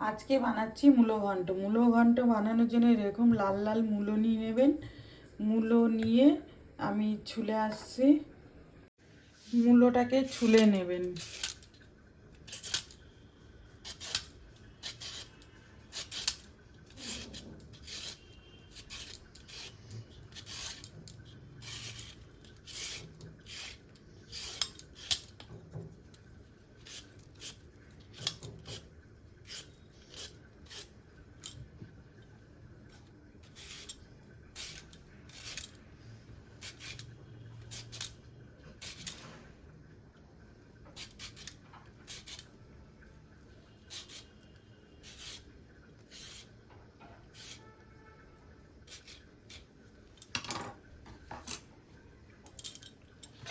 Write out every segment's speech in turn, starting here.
আজকে বানাচ্ছি মূলো ঘন্ট। মূলো ঘন্ট বানানোর জন্য এরকম লাল লাল মূলো নিয়ে নেবেন। মূলো নিয়ে আমি ছুলে আসছি, মূলোটাকে ছুলে নেবেন।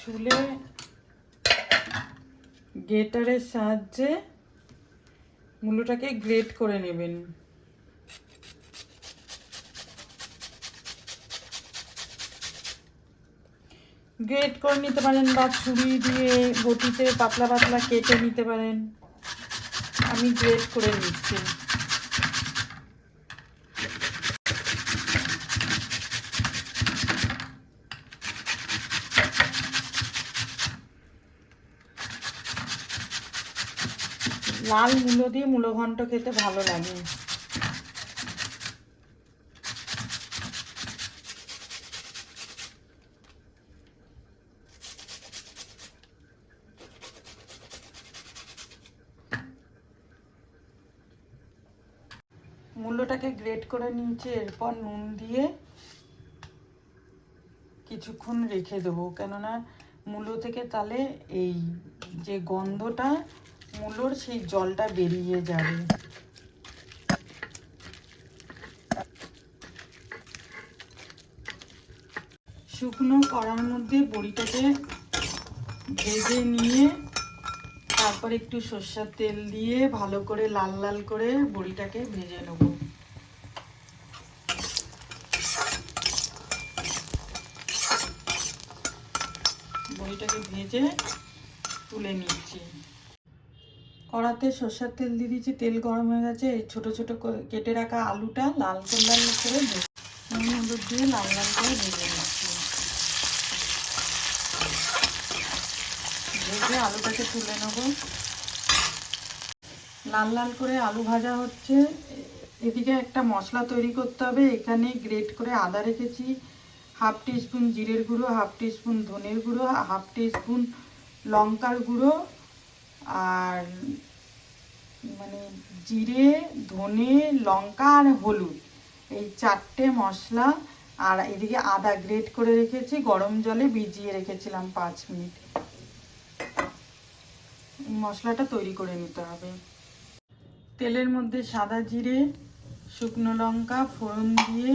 ছুলে গ্রেটারের সাহায্যে মূলোটাকে গ্রেট করে নেবেন। গ্রেট করে নিতে পারেন বা ছুরি দিয়ে বটিতে পাতলা পাতলা কেটে নিতে পারেন। আমি গ্রেট করে নিচ্ছি। লাল মূলো দিয়ে মূলো ঘন্ট খেতে ভালো লাগে। মূলোটাকে গ্রেট করে নিয়েছি, এরপর নুন দিয়ে কিছুক্ষণ রেখে দেবো, কেননা মূলো থেকে তাহলে এই যে গন্ধটা মূলোর সেই জলটা বেরিয়ে যাবে। শুকনো কড়ার মধ্যে বড়িটাকে ভেজে নিয়ে তারপর একটু সরষের তেল দিয়ে ভালো করে লাল লাল করে বড়িটাকে ভেজে নেব। বড়িটাকে ভেজে তুলে নিচ্ছি। কড়াতে সরষের তেল দিয়ে দিচ্ছি, তেল গরম হয়ে গেছে। এই ছোটো ছোটো কেটে রাখা আলুটা লাল করে নুন হলুদ দিয়ে লাল লাল করে ভেজে নিচ্ছি। ভেজে আলুটাকে তুলে নেব। লাল লাল করে আলু ভাজা হচ্ছে, এদিকে একটা মশলা তৈরি করতে হবে। এখানে গ্রেট করে আদা রেখেছি, হাফ টিস্পুন জিরের গুঁড়ো, হাফ টিস্পুন ধনের গুঁড়ো, হাফ টিস্পুন লঙ্কার গুঁড়ো, আর মানে জিরে, ধনে, লঙ্কা আর হলুদ, এই চারটে মশলা। আর এদিকে আদা গ্রেট করে রেখেছি, গরম জলে ভিজিয়ে রেখেছিলাম 5 মিনিট। মশলাটা তৈরি করে নিতে হবে। তেলের মধ্যে সাদা জিরে, শুকনো লঙ্কা ফোড়ন দিয়ে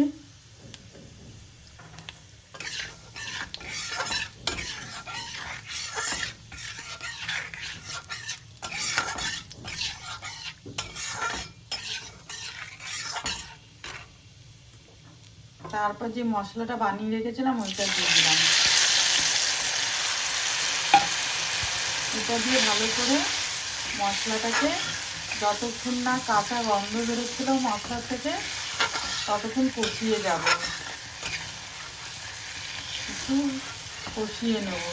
তারপর যে মশলাটা বানিয়ে রেখেছিলাম ওইটা দিয়ে দিলাম। এটা দিয়ে ভালো করে মশলাটাকে যতক্ষণ না কাঁচা গন্ধ বেরোচ্ছিল মশলা থেকে ততক্ষণ কষিয়ে যাব, একটু কষিয়ে নেব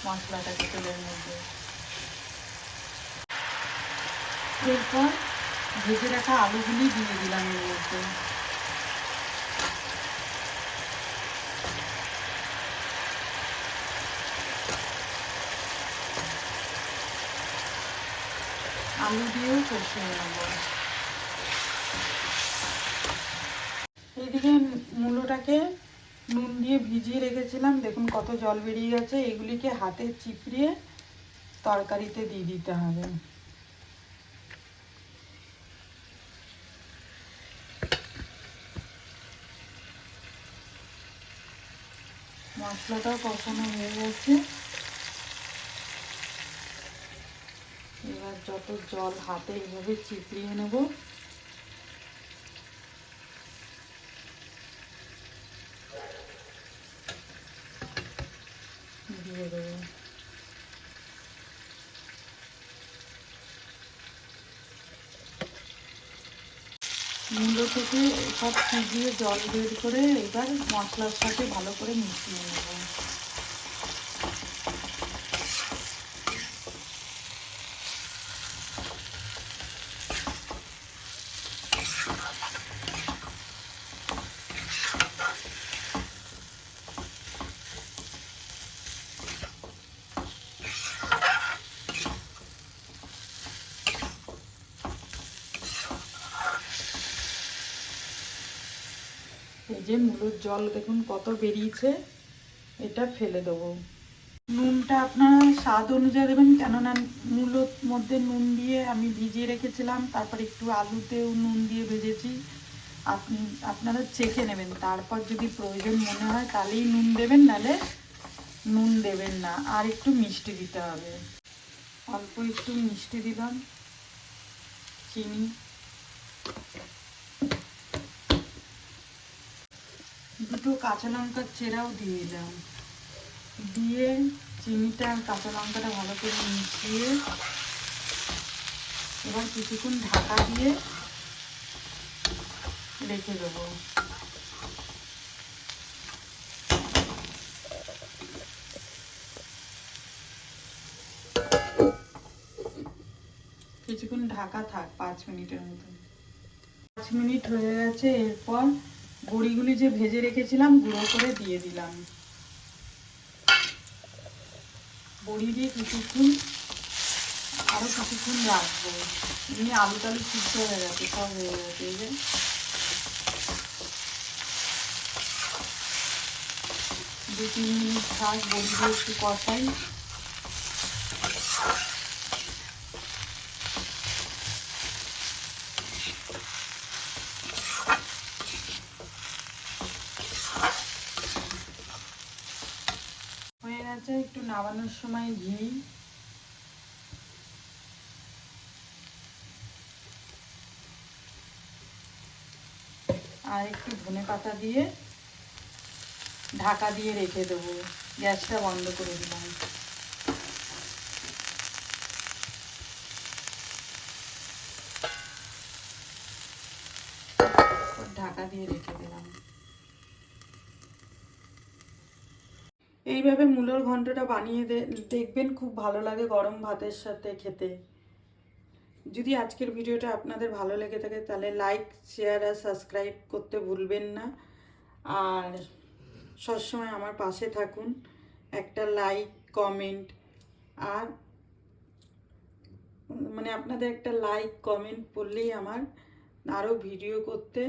মশলাটাকে তেলের মধ্যে। এরপর ভেজে রাখা আলুগুলি দিয়ে দিলাম এর মধ্যে। আলু দিয়েও কষিয়ে নেব। এইদিকে মূলোটাকে নুন দিয়ে ভিজিয়ে রেখেছিলাম, দেখুন কত জল বেরিয়ে গেছে। এগুলিকে হাতে চিপড়িয়ে তরকারিতে দিয়ে দিতে হবে। মশলাটাও কষানো হয়ে গেছে। এবার যত জল হাতে এইভাবে চিপড়িয়ে নেব। দিয়ে দেবো। মূলো থেকে সব ভিজিয়ে জল বের করে এবার মশলার সাথে ভালো করে মিশিয়ে নেব। এই যে মূলোর জল দেখুন কত বেরিয়েছে, এটা ফেলে দেবো। নুনটা আপনারা স্বাদ অনুযায়ী দেবেন, কেননা মূলোর মধ্যে নুন দিয়ে আমি ভিজিয়ে রেখেছিলাম, তারপর একটু আলুতেও নুন দিয়ে ভেজেছি। আপনারা চেখে নেবেন, তারপর যদি প্রয়োজন মনে হয় তাহলেই নুন দেবেন, নাহলে নুন দেবেন না। আর একটু মিষ্টি দিতে হবে, অল্প একটু মিষ্টি দিলাম, চিনি, দুটো কাঁচা লঙ্কার চেরাও দিয়ে দিলাম। দিয়ে চিনিটা আর কাঁচা লঙ্কাটা ভালো করে মিশিয়ে এবার কিছুক্ষণ ঢাকা দিয়ে রেখে দেবো। কিছুক্ষণ ঢাকা থাক, 5 মিনিটের মতন। 5 মিনিট হয়ে গেছে। এরপর বড়িগুলি যে ভেজে রেখেছিলাম গুঁড়ো করে দিয়ে দিলাম। বড়ি দিয়ে আরো কিছুক্ষণ রাখবো। এমনি আলু টালু সিদ্ধ হয়ে গেছে, সব হয়ে গেছে। এই যে 2-3 মিনিট থাক, বড়ি দিয়ে একটু কষাই। হয়ে গেছে। একটু নামানোর সময় ঘি, আর একটু ধনেপাতা দিয়ে ঢাকা দিয়ে রেখে দেবো। গ্যাসটা বন্ধ করে দিলাম। ঢাকা দিয়ে রেখে দিলাম। এইভাবে মূলোর ঘন্টটা বানিয়ে দেখবেন, খুব ভালো লাগে গরম ভাতের সাথে খেতে। যদি আজকের ভিডিওটা আপনাদের ভালো লেগে থাকে তাহলে লাইক, শেয়ার আর সাবস্ক্রাইব করতে ভুলবেন না। আর সবসময় আমার পাশে থাকুন, একটা লাইক, কমেন্ট আর আপনাদের একটা লাইক কমেন্ট পড়লেই আমার আরও ভিডিও করতে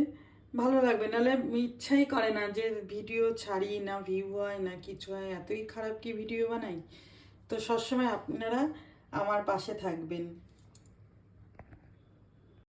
ভালো লাগবে। নাহলে ইচ্ছাই করে না যে ভিডিও ছাড়ি, না ভিউ হয় না কিছু হয়, এতই খারাপ কি ভিডিও বানাই। তো সবসময় আপনারা আমার পাশে থাকবেন।